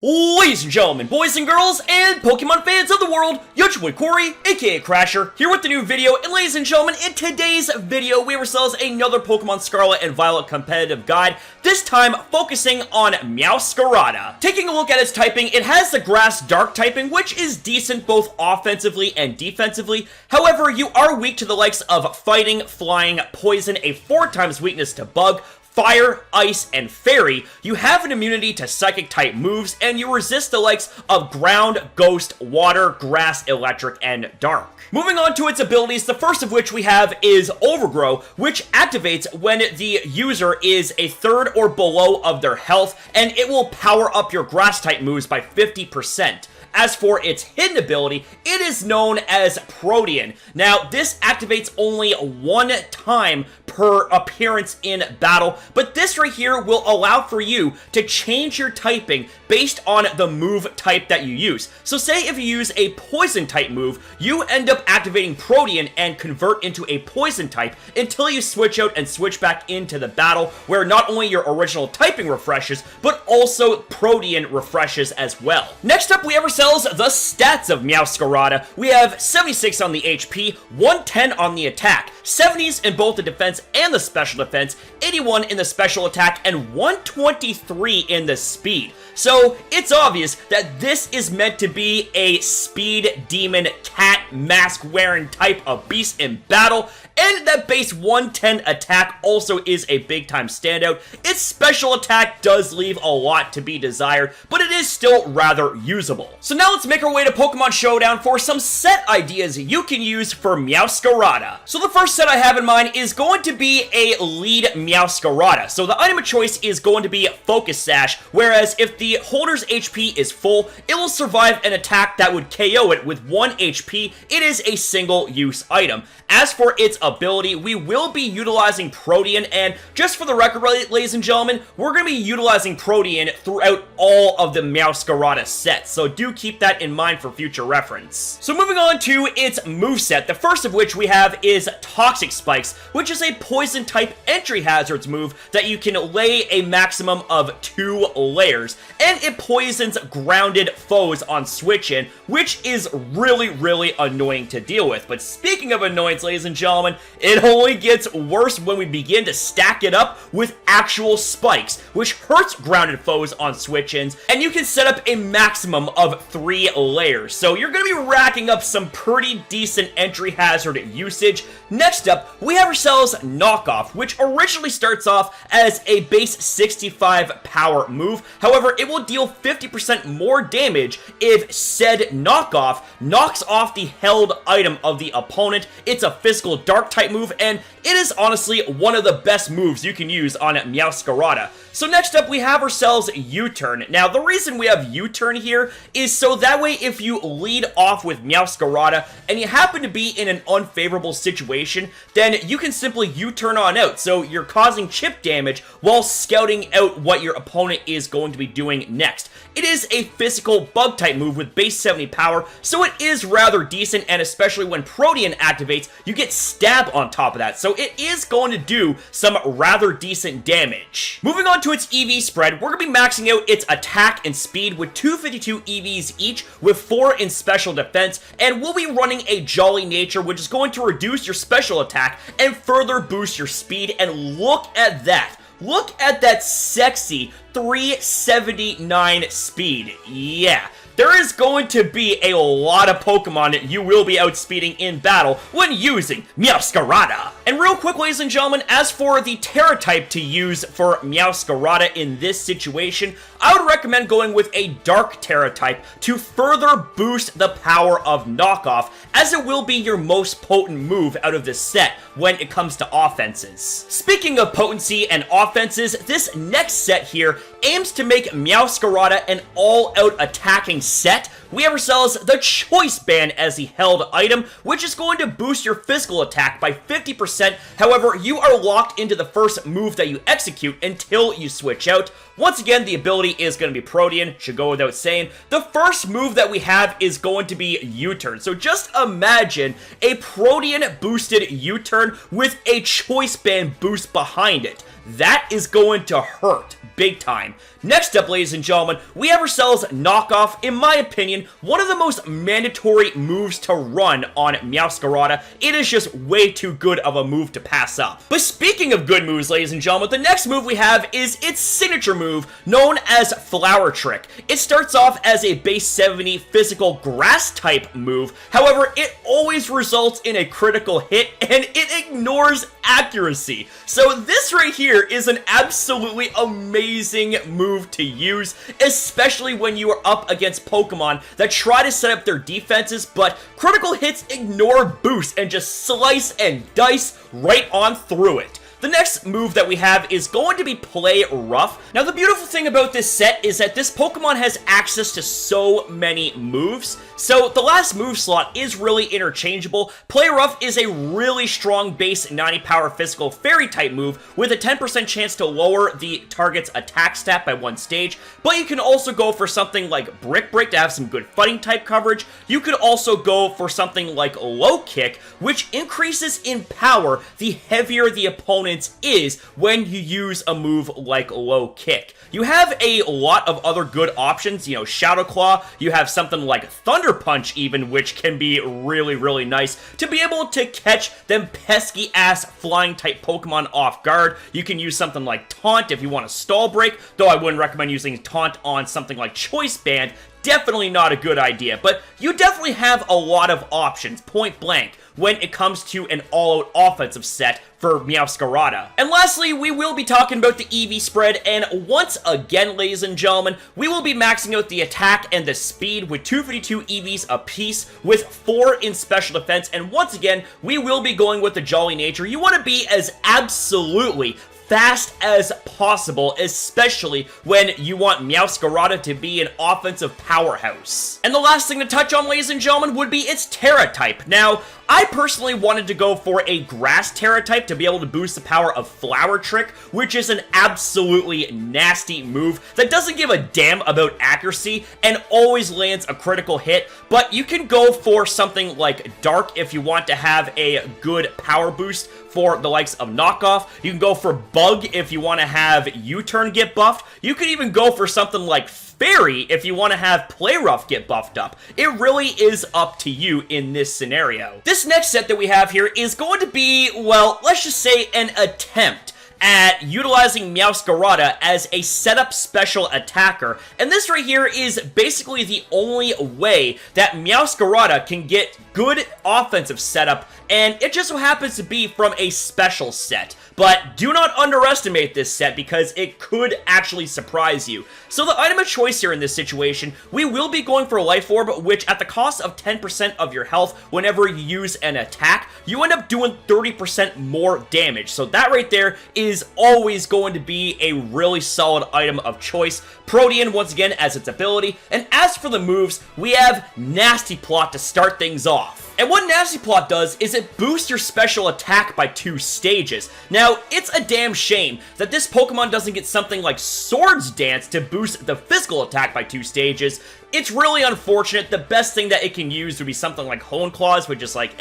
Ladies and gentlemen, boys and girls, and Pokemon fans of the world, your boy Corey, aka Crasher, here with the new video. And ladies and gentlemen, in today's video, we have ourselves another Pokemon Scarlet and Violet competitive guide, this time focusing on Meowscarada. Taking a look at its typing, it has the Grass Dark typing, which is decent both offensively and defensively. However, you are weak to the likes of Fighting, Flying, Poison, a 4x weakness to Bug, Fire, Ice, and Fairy. You have an immunity to Psychic-type moves, and you resist the likes of Ground, Ghost, Water, Grass, Electric, and Dark. Moving on to its abilities, the first of which we have is Overgrow, which activates when the user is a third or below of their health, and it will power up your Grass-type moves by 50%. As for its hidden ability, it is known as Protean. Now, this activates only one time per appearance in battle, but this right here will allow for you to change your typing based on the move type that you use. So say if you use a poison type move, you end up activating Protean and convert into a poison type until you switch out and switch back into the battle, where not only your original typing refreshes, but also Protean refreshes as well. Next up, we have ourselves the stats of Meowscarada. We have 76 on the HP, 110 on the attack, 70s in both the defense and the special defense, 81 in the special attack, and 123 in the speed. So it's obvious that this is meant to be a speed demon cat mask wearing type of beast in battle, and that base 110 attack also is a big time standout. Its special attack does leave a lot to be desired, but it is still rather usable. So now let's make our way to Pokemon Showdown for some set ideas you can use for Meowscarada. So the first set I have in mind is going to be a lead Meowscarada. So the item of choice is going to be Focus Sash, whereas if the holder's HP is full, it will survive an attack that would KO it with 1 HP. It is a single use item. As for its ability, we will be utilizing Protean, and just for the record, ladies and gentlemen, we're going to be utilizing Protean throughout all of the Meowscarada sets, so do keep that in mind for future reference. So moving on to its moveset, the first of which we have is Toxic Spikes, which is a poison type entry hazards move that you can lay a maximum of 2 layers, and it poisons grounded foes on switch in, which is really annoying to deal with. But speaking of annoyance, ladies and gentlemen, it only gets worse when we begin to stack it up with actual spikes, which hurts grounded foes on switch-ins, and you can set up a maximum of 3 layers. So you're going to be racking up some pretty decent entry hazard usage. Next up, we have ourselves Knockoff, which originally starts off as a base 65 power move. However, it will deal 50% more damage if said Knockoff knocks off the held item of the opponent. It's a physical dark type move, and it is honestly one of the best moves you can use on Meowscarada. So next up, we have ourselves U-Turn. Now, the reason we have U-Turn here is so that way if you lead off with Meowscarada and you happen to be in an unfavorable situation, then you can simply U-Turn on out. So you're causing chip damage while scouting out what your opponent is going to be doing next. It is a physical bug type move with base 70 power, so it is rather decent, and especially when Protean activates, you get Stab on top of that, so it is going to do some rather decent damage. Moving on to its EV spread, we're going to be maxing out its attack and speed with 252 EVs each, with 4 in special defense, and we'll be running a Jolly Nature, which is going to reduce your special attack and further boost your speed, and look at that. Look at that sexy 379 speed. Yeah. There is going to be a lot of Pokemon that you will be outspeeding in battle when using Meowscarada. And real quick, ladies and gentlemen, as for the Terra type to use for Meowscarada in this situation, I would recommend going with a Dark Terra type to further boost the power of Knockoff, as it will be your most potent move out of this set when it comes to offenses. Speaking of potency and offenses, this next set here aims to make Meowscarada an all-out attacking set. We have ourselves the Choice Band as the held item, which is going to boost your physical attack by 50%. However, you are locked into the first move that you execute until you switch out, Once again, the ability is going to be Protean, should go without saying. The first move that we have is going to be U-turn. So just imagine a Protean boosted U-turn with a Choice Band boost behind it. That is going to hurt big time. Next up, ladies and gentlemen, we have ourselves Knockoff. In my opinion, one of the most mandatory moves to run on Meowscarada. It is just way too good of a move to pass up. But speaking of good moves, ladies and gentlemen, the next move we have is its signature move, known as Flower Trick. It starts off as a base 70 physical grass type move. However, it always results in a critical hit, and it ignores accuracy. So this right here is an absolutely amazing move to use, especially when you are up against Pokemon that try to set up their defenses, but critical hits ignore boosts and just slice and dice right on through it. The next move that we have is going to be Play Rough. Now, the beautiful thing about this set is that this Pokemon has access to so many moves, so the last move slot is really interchangeable. Play Rough is a really strong base 90 power physical fairy type move with a 10% chance to lower the target's attack stat by 1 stage, but you can also go for something like Brick Break to have some good fighting type coverage. You could also go for something like Low Kick, which increases in power the heavier the opponent is when you use a move like Low Kick. You have a lot of other good options, you know, Shadow Claw, you have something like Thunder Punch even, which can be really, really nice to be able to catch them pesky ass flying type Pokemon off guard. You can use something like Taunt if you want to stall break, though I wouldn't recommend using Taunt on something like Choice Band. Definitely not a good idea, but you definitely have a lot of options, point blank, when it comes to an all-out offensive set for Meowscarada. And lastly, we will be talking about the EV spread, and once again, ladies and gentlemen, we will be maxing out the attack and the speed with 252 EVs apiece, with 4 in special defense, and once again, we will be going with the Jolly Nature. You want to be as absolutely fast as possible, especially when you want Meowscarada to be an offensive powerhouse. And the last thing to touch on, ladies and gentlemen, would be its Terra type. Now, I personally wanted to go for a Grass Terra type to be able to boost the power of Flower Trick, which is an absolutely nasty move that doesn't give a damn about accuracy and always lands a critical hit, but you can go for something like Dark if you want to have a good power boost for the likes of Knockoff. You can go for Bug if you want to have U-turn get buffed. You could even go for something like Fairy if you want to have Play Rough get buffed up. It really is up to you in this scenario. This next set that we have here is going to be, well, let's just say an attempt at utilizing Meowscarada as a setup special attacker, and this right here is basically the only way that Meowscarada can get good offensive setup, and it just so happens to be from a special set. But do not underestimate this set because it could actually surprise you. So the item of choice here in this situation, we will be going for a Life Orb, which at the cost of 10% of your health whenever you use an attack, you end up doing 30% more damage. So that right there is always going to be a really solid item of choice. Protean, once again, as its ability. And as for the moves, we have Nasty Plot to start things off. And what Nasty Plot does is it boosts your special attack by 2 stages. Now, it's a damn shame that this Pokemon doesn't get something like Swords Dance to boost the physical attack by 2 stages. It's really unfortunate. The best thing that it can use would be something like Hone Claws, which is like,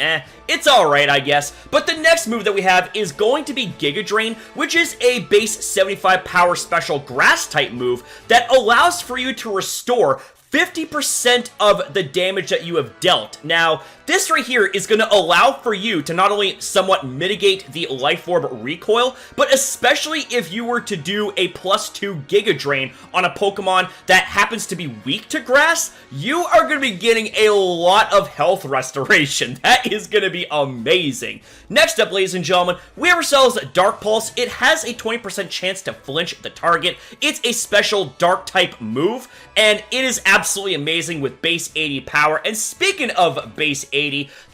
it's alright, I guess. But the next move that we have is going to be Giga Drain, which is a base 75 power special grass type move that allows for you to restore 50% of the damage that you have dealt. Now, this right here is going to allow for you to not only somewhat mitigate the Life Orb recoil, but especially if you were to do a +2 Giga Drain on a Pokemon that happens to be weak to grass, you are going to be getting a lot of health restoration. That is going to be amazing. Next up, ladies and gentlemen, we have ourselves Dark Pulse. It has a 20% chance to flinch the target. It's a special Dark type move, and it is absolutely amazing with base 80 power. And speaking of base 80,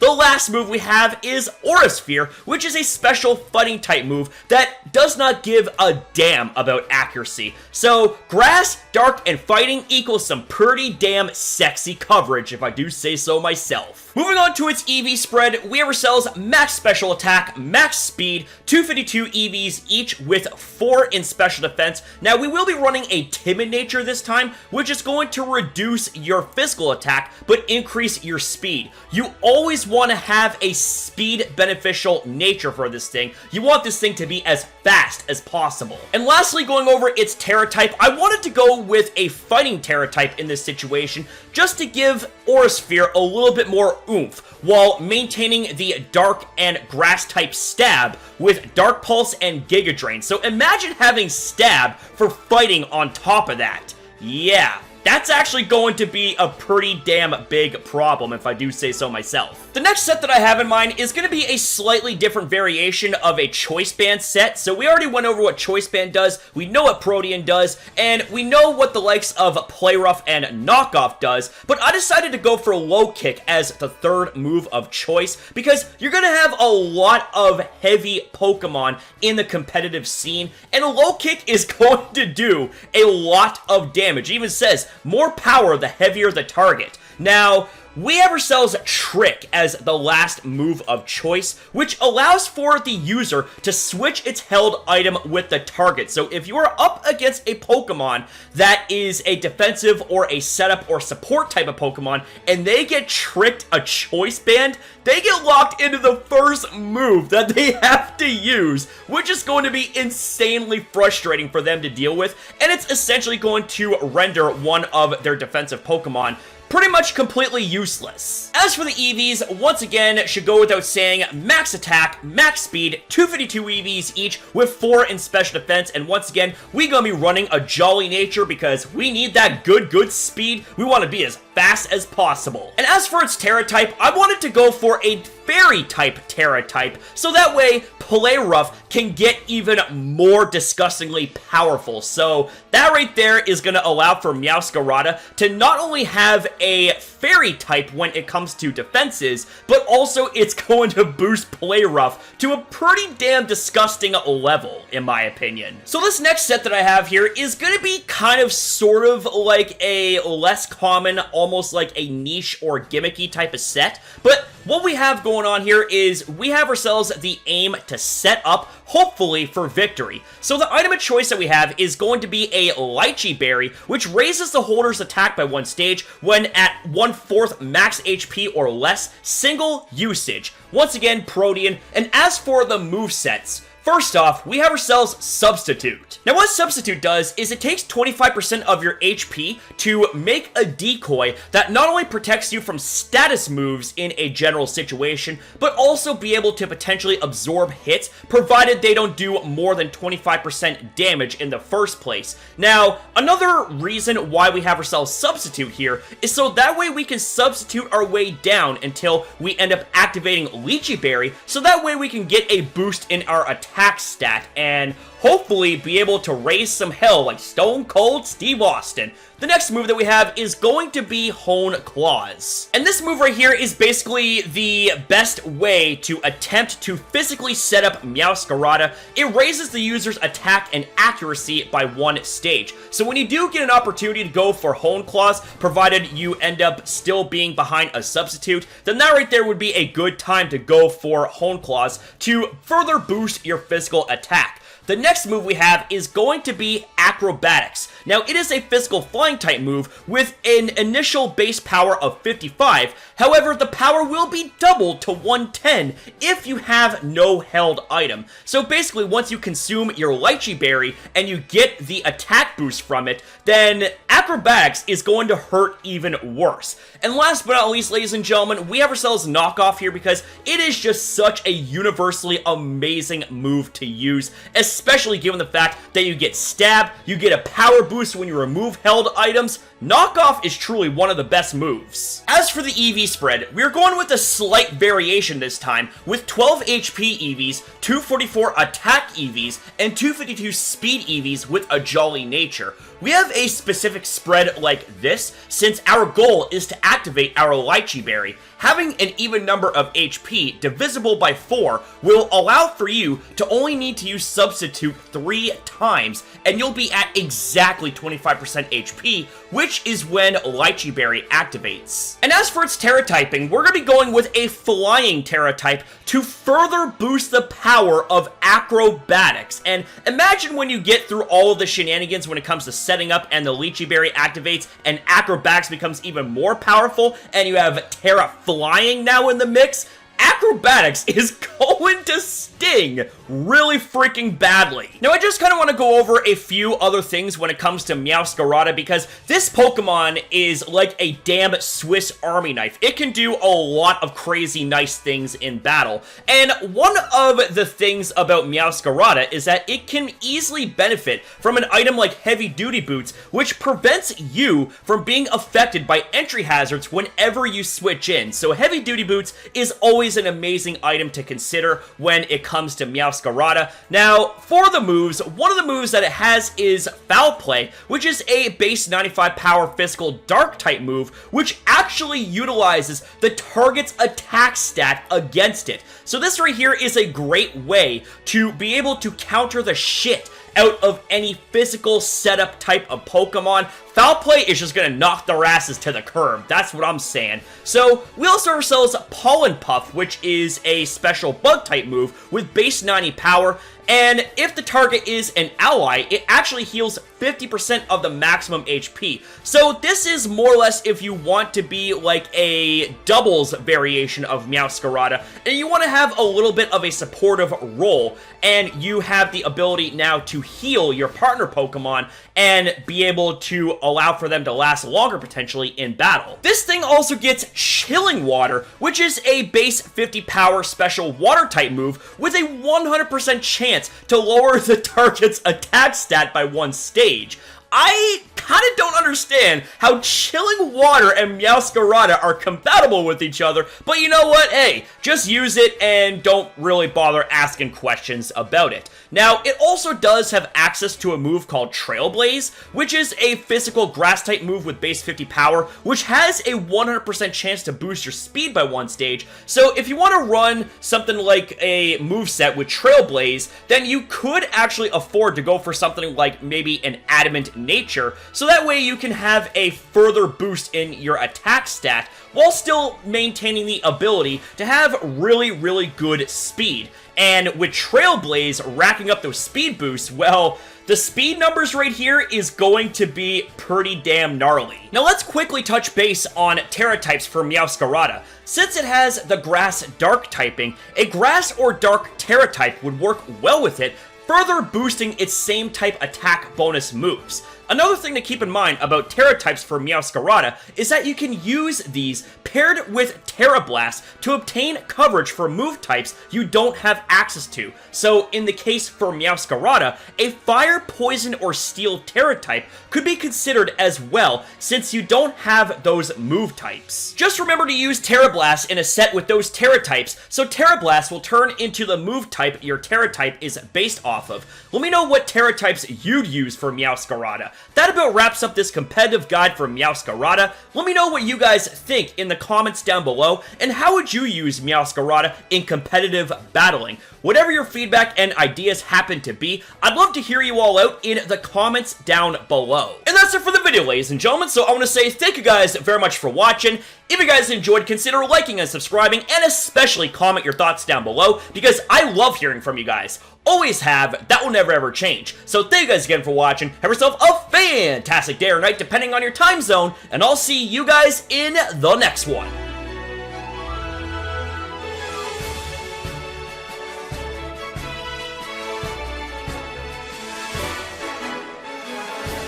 the last move we have is Aura Sphere, which is a special fighting type move that does not give a damn about accuracy. So grass, dark, and fighting equals some pretty damn sexy coverage, if I do say so myself. Moving on to its EV spread, we have ourselves max special attack, max speed, 252 EVs each with 4 in special defense. Now, we will be running a timid nature this time, which is going to reduce your physical attack, but increase your speed. You always want to have a speed beneficial nature for this thing. You want this thing to be as fast as possible. And lastly, going over its Terra type, I wanted to go with a fighting Terra type in this situation, just to give Aura Sphere a little bit more oomph, while maintaining the Dark and Grass type Stab with Dark Pulse and Giga Drain. So imagine having Stab for fighting on top of that. Yeah. That's actually going to be a pretty damn big problem, if I do say so myself. The next set that I have in mind is going to be a slightly different variation of a Choice Band set. So we already went over what Choice Band does, we know what Protean does, and we know what the likes of Play Rough and Knockoff does, but I decided to go for Low Kick as the third move of choice, because you're going to have a lot of heavy Pokemon in the competitive scene, and a Low Kick is going to do a lot of damage. It even says, more power the heavier the target. Now, we have ourselves Trick as the last move of choice, which allows for the user to switch its held item with the target. So if you are up against a Pokemon that is a defensive or a setup or support type of Pokemon, and they get tricked a Choice Band, they get locked into the first move that they have to use, which is going to be insanely frustrating for them to deal with, and it's essentially going to render one of their defensive Pokemon pretty much completely useless. As for the EVs, once again, it should go without saying, max attack, max speed, 252 EVs each with 4 in special defense, and once again, we gonna be running a Jolly Nature because we need that good speed. We want to be as fast as possible. And as for its Terra type, I wanted to go for a Fairy type Terra type, so that way Play Rough can get even more disgustingly powerful. So that right there is going to allow for Meowscarada to not only have a Fairy type when it comes to defenses, but also it's going to boost Play Rough to a pretty damn disgusting level, in my opinion. So this next set that I have here is going to be kind of sort of like a less common, almost like a niche or gimmicky type of set, but what we have going on here is we have ourselves the aim to set up, hopefully, for victory. So the item of choice that we have is going to be a Lychee Berry, which raises the holder's attack by 1 stage when at 1/4 max HP or less, single usage. Once again, Protean. And as for the movesets, first off, we have ourselves Substitute. Now what Substitute does is it takes 25% of your HP to make a decoy that not only protects you from status moves in a general situation, but also be able to potentially absorb hits, provided they don't do more than 25% damage in the first place. Now, another reason why we have ourselves Substitute here is so that way we can substitute our way down until we end up activating Lychee Berry, so that way we can get a boost in our attack stat and hopefully be able to raise some hell like Stone Cold Steve Austin. The next move that we have is going to be Hone Claws. And this move right here is basically the best way to attempt to physically set up Meowscarada. It raises the user's attack and accuracy by 1 stage. So when you do get an opportunity to go for Hone Claws, provided you end up still being behind a substitute, then that right there would be a good time to go for Hone Claws to further boost your physical attack. The next move we have is going to be Acrobatics. Now, it is a physical flying type move with an initial base power of 55. However, the power will be doubled to 110 if you have no held item. So basically, once you consume your Lychee Berry and you get the attack boost from it, then Acrobatics is going to hurt even worse. And last but not least, ladies and gentlemen, we have ourselves Knockoff here because it is just such a universally amazing move to use, especially given the fact that you get Stab, you get a power boost when you remove held items. Knockoff is truly one of the best moves. As for the EV spread, we're going with a slight variation this time, with 12 HP EVs, 244 attack EVs, and 252 speed EVs with a Jolly Nature. We have a specific spread like this, since our goal is to activate our Lychee Berry. Having an even number of HP divisible by 4 will allow for you to only need to use Substitute 3 times, and you'll be at exactly 25% HP, which which is when Lychee Berry activates. And as for its Terra typing, we're going to be going with a flying Terra type to further boost the power of acrobatics. And imagine when you get through all of the shenanigans when it comes to setting up and the Lychee Berry activates and acrobatics becomes even more powerful and you have Terra flying now in the mix. Acrobatics is going to sting really freaking badly. Now, I just kind of want to go over a few other things when it comes to Meowscarada, because this Pokemon is like a damn Swiss Army knife. It can do a lot of crazy nice things in battle, and one of the things about Meowscarada is that it can easily benefit from an item like Heavy Duty Boots, which prevents you from being affected by entry hazards whenever you switch in. So Heavy Duty Boots is always an amazing item to consider when it comes to Meowscarada. Now, for the moves, one of the moves that it has is Foul Play, which is a base 95 power physical dark type move, which actually utilizes the target's attack stat against it. So this right here is a great way to be able to counter the shit out of any physical setup type of Pokemon. Foul Play is just gonna knock their asses to the curb. That's what I'm saying. So, we also have ourselves Pollen Puff, which is a special bug type move with base 90 power. And if the target is an ally, it actually heals 50% of the maximum HP. So this is more or less if you want to be like a doubles variation of Meowscarada, and you want to have a little bit of a supportive role, and you have the ability now to heal your partner Pokemon and be able to allow for them to last longer potentially in battle. This thing also gets Chilling Water, which is a base 50 power special water type move with a 100% chance to lower the target's attack stat by one stage. I kind of don't understand how Chilling Water and Meowscarada are compatible with each other, but you know what? Hey, just use it and don't really bother asking questions about it. Now, it also does have access to a move called Trailblaze, which is a physical grass-type move with base 50 power, which has a 100% chance to boost your speed by one stage. So if you want to run something like a moveset with Trailblaze, then you could actually afford to go for something like maybe an Adamant Nature, so that way you can have a further boost in your attack stat while still maintaining the ability to have really, really good speed. And with Trailblaze racking up those speed boosts, well, the speed numbers right here is going to be pretty damn gnarly. Now let's quickly touch base on Terra types for Meowscarada. Since it has the Grass Dark typing, a Grass or Dark Terra type would work well with it, further boosting its same type attack bonus moves. Another thing to keep in mind about Terra types for Meowscarada is that you can use these paired with Terra Blast to obtain coverage for move types you don't have access to. So in the case for Meowscarada, a Fire, Poison, or Steel Terra type could be considered as well, since you don't have those move types. Just remember to use Terra Blast in a set with those Terra types, so Terra Blast will turn into the move type your Terra type is based off of. Let me know what Terra types you'd use for Meowscarada. That about wraps up this competitive guide for Meowscarada. Let me know what you guys think in the comments down below, and how would you use Meowscarada in competitive battling? Whatever your feedback and ideas happen to be, I'd love to hear you all out in the comments down below. And that's it for the video, ladies and gentlemen, so I want to say thank you guys very much for watching. If you guys enjoyed, consider liking and subscribing, and especially comment your thoughts down below, because I love hearing from you guys. Always have, that will never ever change. So thank you guys again for watching, have yourself a fantastic day or night depending on your time zone, and I'll see you guys in the next one.